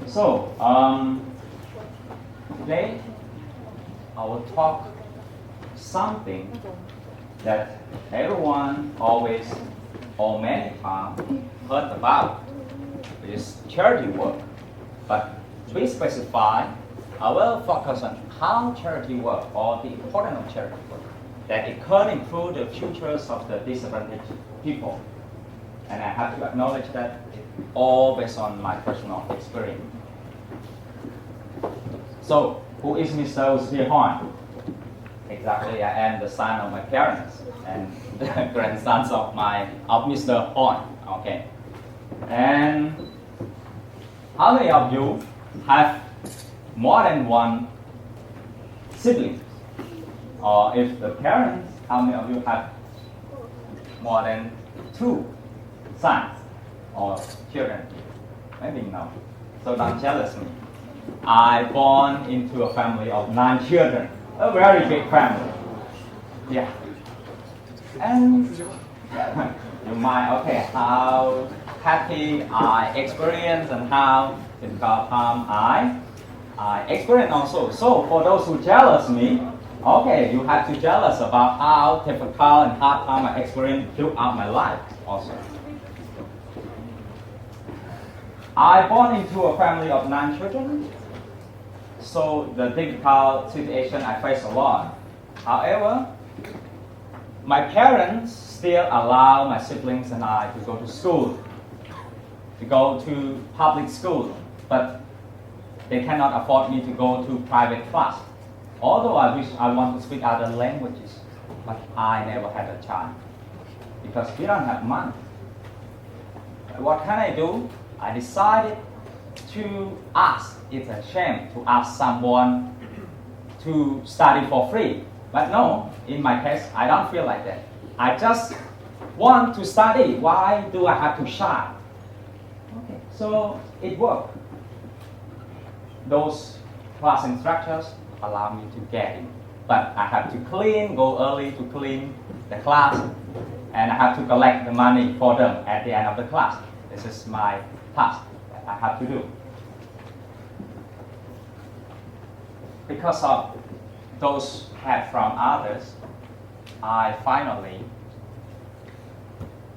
So, today I will talk something that everyone always or many times heard about, which is charity work. But to be specified, I will focus on how charity work or the importance of charity work, that it can improve the futures of the disadvantaged people. And I have to acknowledge that it's all based on my personal experience. So, who is Mr. Usaphea Horn? Exactly, I am the son of my parents and the grandsons of Mr. Horn. Okay. And how many of you have more than one sibling? Or if the parents, how many of you have more than two sons or children? Maybe no. So don't jealous me. I born into a family of 9 children, a very big family. Yeah. And you might, okay, how happy I experience and how difficult time I experience also. So for those who jealous me, okay, you have to jealous about how difficult and hard time I experience throughout my life also. I born into a family of 9 children, so the difficult situation I face a lot. However, my parents still allow my siblings and I to go to school, to go to public school, but they cannot afford me to go to private class. Although I wish I want to speak other languages, but I never had a chance because we don't have money. What can I do? I decided to ask. It's a shame to ask someone to study for free. But no, in my case, I don't feel like that. I just want to study. Why do I have to shine? Okay, so it worked. Those class instructors allow me to get in. But I have to go early to clean the class, and I have to collect the money for them at the end of the class. This is my task that I have to do. Because of those help from others, I finally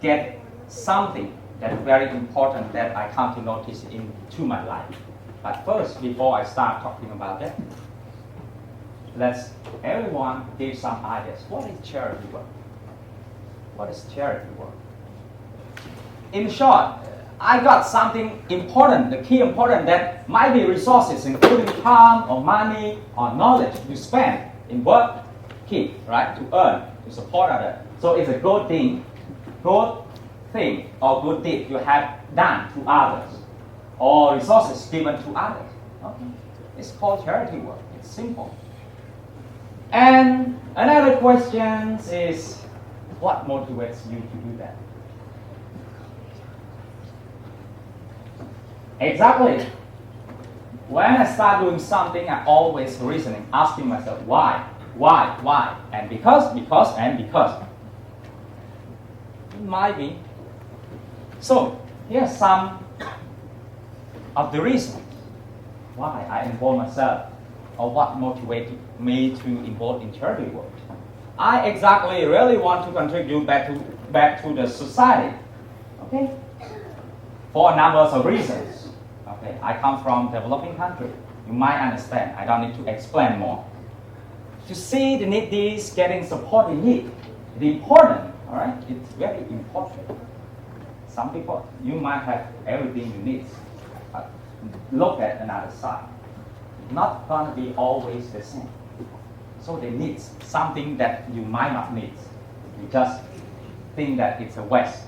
get something that is very important that I come to notice into my life. But first, before I start talking about that, let's everyone give some ideas. What is charity work? What is charity work? In short, I got something important, the key important that might be resources, including time or money or knowledge to spend in work, keep, right, to earn, to support others. So it's a good thing or good deed you have done to others, or resources given to others. Okay. It's called charity work. It's simple. And another question is, what motivates you to do that? Exactly. When I start doing something, I always reasoning, asking myself, why, and because. It might be. So here's some of the reasons why I involve myself, or what motivated me to involve in charity work. I exactly really want to contribute back to the society. Okay? For a number of reasons. Okay, I come from developing country. You might understand. I don't need to explain more. To see the needy getting support in need, it's important. All right, it's very important. Some people, you might have everything you need. But look at another side. Not gonna be always the same. So they need something that you might not need. You just think that it's a waste.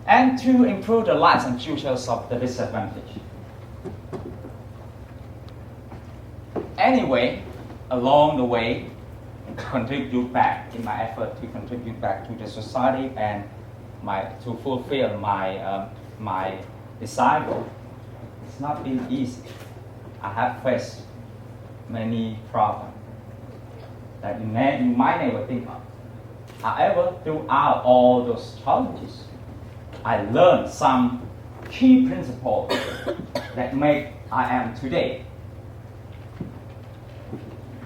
And to improve the lives and futures of the disadvantaged. Anyway, along the way, contribute back in my effort to contribute back to the society and to fulfill my desire. It's not been easy. I have faced many problems that you might never think of. However, throughout all those challenges, I learned some key principles that make I am today.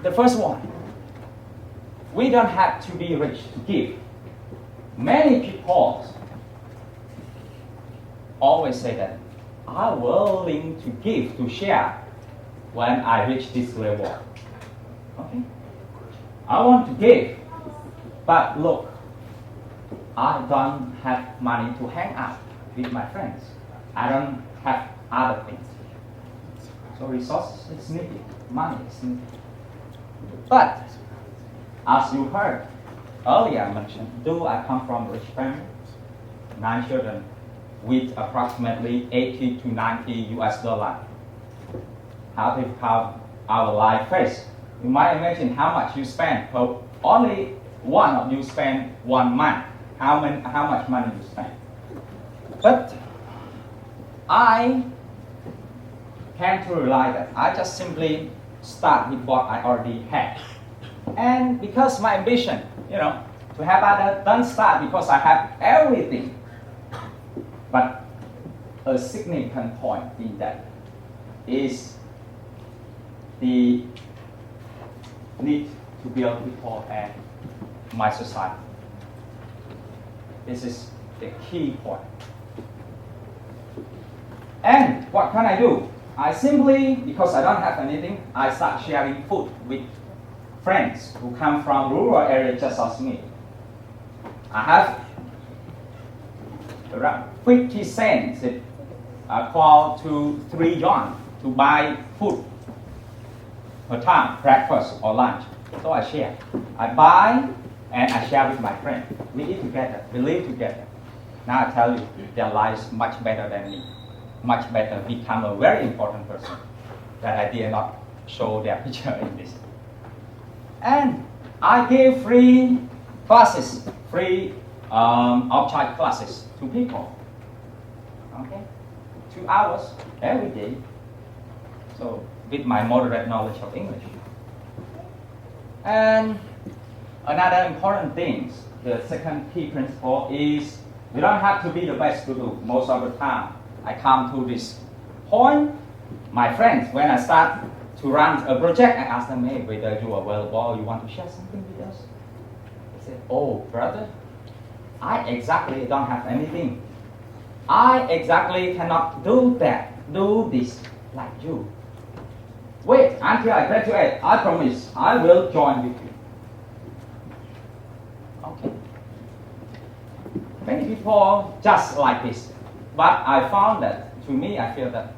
The first one, we don't have to be rich to give. Many people always say that I'm willing to give, to share when I reach this level. Okay? I want to give, but look, I don't have money to hang out with my friends. I don't have other things. So resources is needed, money is needed. But as you heard earlier I mentioned, do I come from a rich family? 9 children with approximately 80 to 90 US dollars. How to have our life first? You might imagine how much you spend per only one of you spend 1 month. How much money you spend? But I came to realize that I just simply start with what I already had. And because my ambition, to have other, don't start because I have everything. But a significant point in that is the need to build people and my society. This is the key point. And what can I do? I simply, because I don't have anything, I start sharing food with friends who come from rural areas just as me. I have around 50 cents equal to 3 yuan to buy food per time, breakfast or lunch. So I share. I buy and I share with my friend. We eat together, we live together. Now I tell you, their lives much better than me. Much better, become a very important person that I did not show their picture in this. And I give free classes, free outside classes to people. Okay, 2 hours every day. So with my moderate knowledge of English. And another important thing, the second key principle is you don't have to be the best to do. Most of the time, I come to this point. My friends, when I start to run a project, I ask them, hey, whether you are available, you want to share something with us? They say, oh, brother, I exactly don't have anything. I exactly cannot do this like you. Wait until I graduate. I promise I will join with you. Okay. Many people just like this. But I found that, to me, I feel that,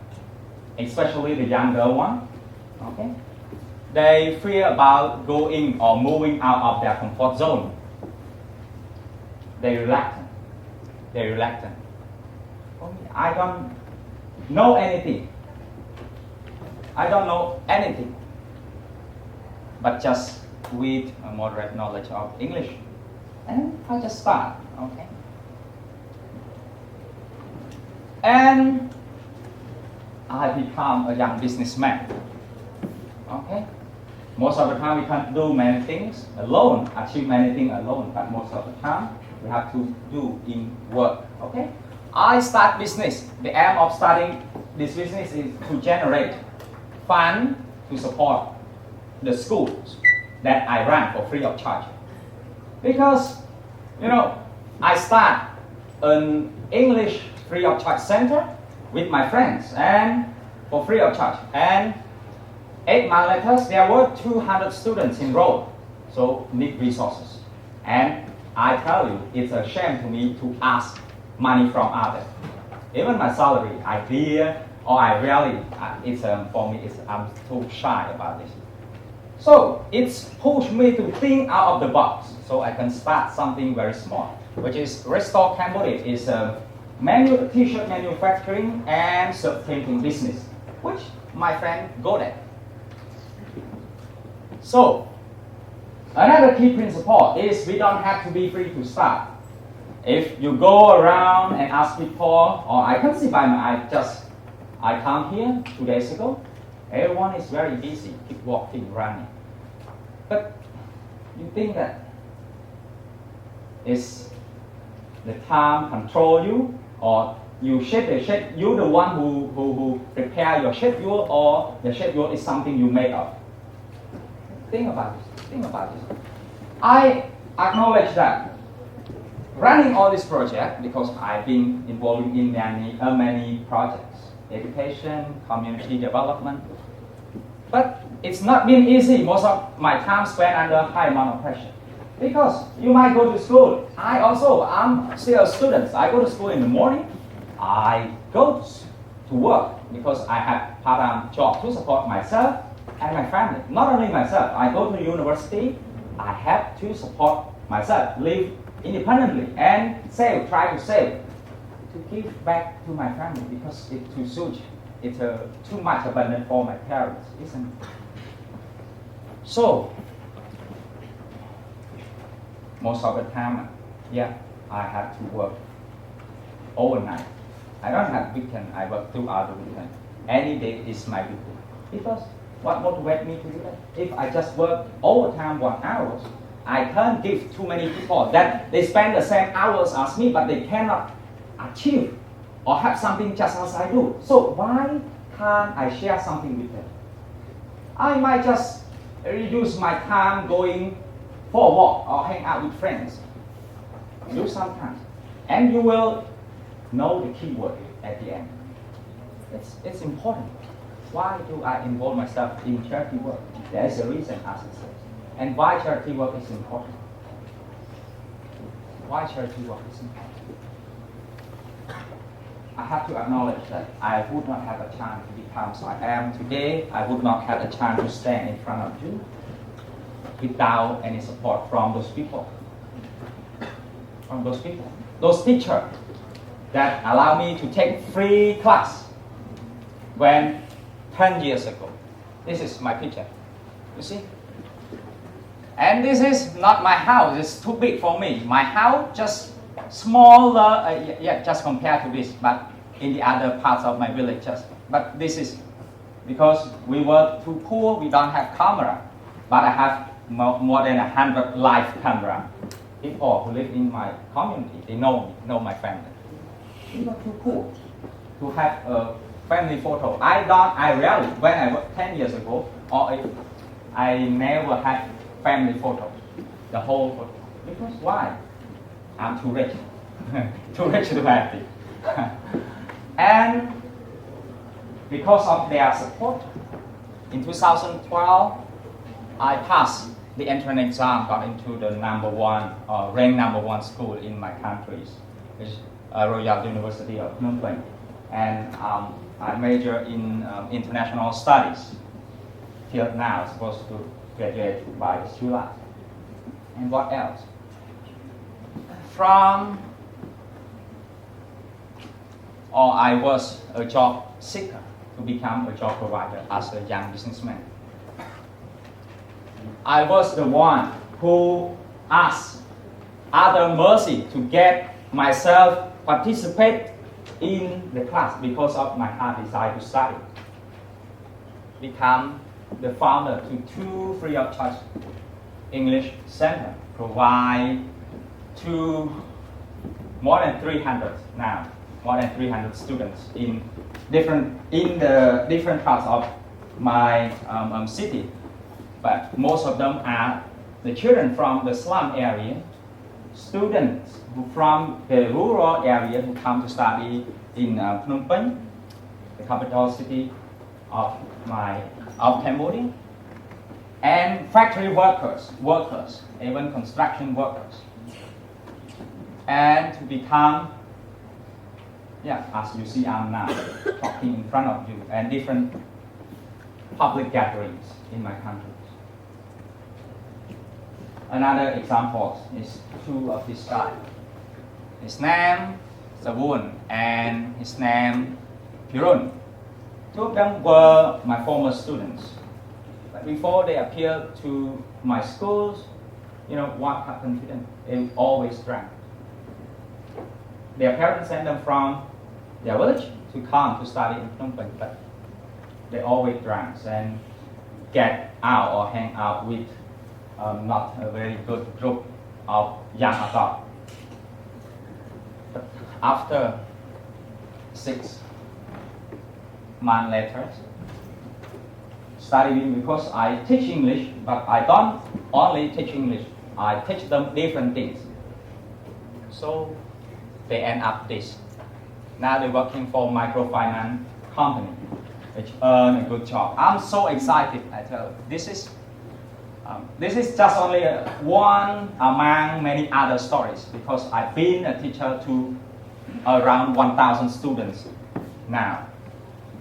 especially the younger one, okay, they fear about going or moving out of their comfort zone. They're reluctant. For me, I don't know anything. But just with a moderate knowledge of English. And I just start, okay. And I become a young businessman. Okay? Most of the time we can't do many things alone, achieve many things alone, but most of the time we have to do in work. Okay? I start business. The aim of starting this business is to generate fund to support the schools that I run for free of charge. Because, I start an English free of charge center with my friends and for free of charge. And 8 months later, there were 200 students enrolled, so need resources. And I tell you, it's a shame to me to ask money from others. Even my salary, I fear, or I rarely, for me, I'm too shy about this. So it's pushed me to think out of the box, so I can start something very small, which is Restore Cambodia. Is a t-shirt manufacturing and printing business, which my friend go there. So another key principle is we don't have to be free to start. If you go around and ask people, or I can see by my eye, I come here 2 days ago, everyone is very busy, keep walking, running. But you think that is the time control you, or you shape the schedule, you the one who prepare your schedule, or the schedule is something you make up? Think about this. Think about this. I acknowledge that running all this project, because I've been involved in many projects, education, community development, but it's not been easy. Most of my time spent under high amount of pressure. Because you might go to school. I'm still a student. I go to school in the morning. I go to work because I have part-time job to support myself and my family. Not only myself, I go to university. I have to support myself, live independently, and try to save, to give back to my family, because it's too huge. It's too much a burden for my parents, isn't it? So, most of the time, I have to work overnight. I don't have weekend. I work throughout the weekend. Any day is my weekend. Because what motivates me to do that? If I just work overtime 1 hour, I can't give too many people that they spend the same hours as me, but they cannot achieve or have something just as I do. So why can't I share something with them? I might just reduce my time going for a walk or hang out with friends. Do sometimes. And you will know the key word at the end. It's important. Why do I involve myself in charity work? There is a reason, as it says. And why charity work is important? Why charity work is important? I have to acknowledge that I would not have a chance to become as I am today. I would not have a chance to stand in front of you without any support from those people. From those people. Those teachers that allow me to take free class when 10 years ago. This is my picture. You see? And this is not my house. It's too big for me. My house just smaller, just compared to this, but in the other parts of my village. But this is because we were too poor. We don't have camera, but I have more than 100 live camera. People who live in my community, they know me, know my family. We were too poor to have a family photo. I rarely, when I was 10 years ago, I never had family photo, the whole photo. Because why? I'm too rich. Too rich to have it. And because of their support, in 2012, I passed the entrance exam, got into the ranked number one school in my country, which is Royal University of Phnom Penh. And I major in international studies. Till now, I'm supposed to graduate by July. And what else? I was a job seeker to become a job provider as a young businessman. I was the one who asked other mercy to get myself participate in the class because of my heart desire to study. Become the founder to 2 free of charge English center, provide to more than 300 now, more than 300 students in the different parts of my city. But most of them are the children from the slum area, students from the rural area who come to study in Phnom Penh, the capital city of Cambodia, and factory workers, even construction workers, and to become, as you see, I'm now talking in front of you, and different public gatherings in my country. Another example is 2 of this guy. His name Savun and his name Pirun. 2 of them were my former students. But before they appeared to my schools, what happened to them? They always drank. Their parents sent them from their village to come to study in Phnom Penh, but they always drank and get out or hang out with not a very good group of young adults. But after 6 months later, studying because I teach English, but I don't only teach English, I teach them different things. So they end up this. Now they're working for microfinance company, which earn a good job. I'm so excited, I tell you. This is just only one among many other stories, because I've been a teacher to around 1,000 students now.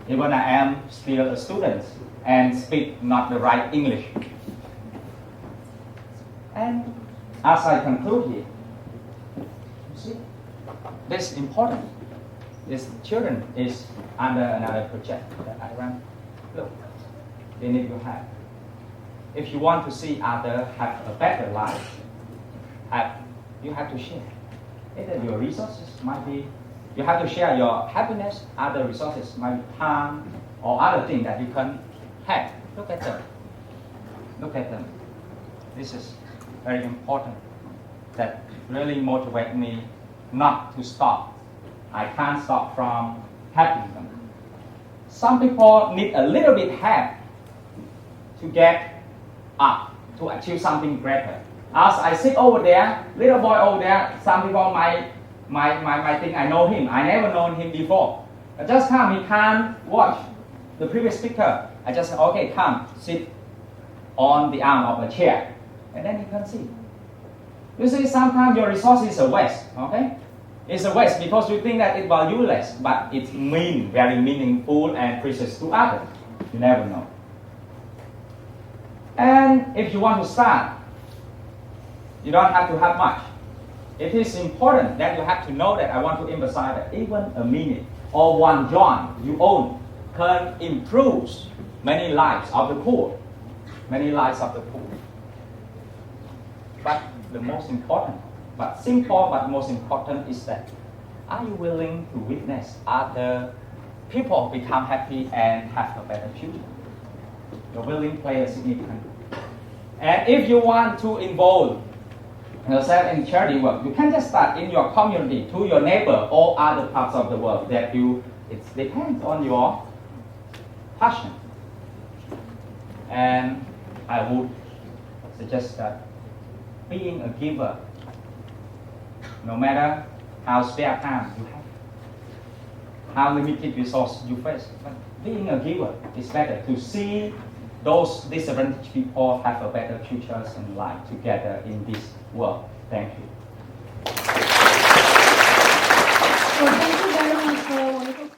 Even I am still a student and speak not the right English. And as I conclude here, you see, this is important. This children is under another project that I run. Look, they need your help. If you want to see others have a better life, you have to share. Either your resources might be, you have to share your happiness, other resources might be time or other things that you can have. Look at them. Look at them. This is very important. That really motivates me not to stop. I can't stop from helping them. Some people need a little bit help to get up, to achieve something greater. As I sit over there, little boy over there, some people might think I know him. I never known him before. I just come, he can't watch the previous speaker. I just say, okay, come, sit on the arm of a chair. And then he can see. You see, sometimes your resource is a waste, okay? It's a waste because you think that it's valueless, but it's very meaningful and precious to others. You never know. And if you want to start, you don't have to have much. It is important that you have to know that I want to emphasize that even a minute or one joint you own can improve many lives of the poor. Many lives of the poor. But the most important, but simple but most important is that, are you willing to witness other people become happy and have a better future? You're willing to play a significant role. And if you want to involve yourself in charity work, you can just start in your community, to your neighbor, or other parts of the world that it depends on your passion. And I would suggest that being a giver, no matter how spare time you have, how limited resources you face, but being a giver is better to see those disadvantaged people have a better future in life together in this world. Thank you.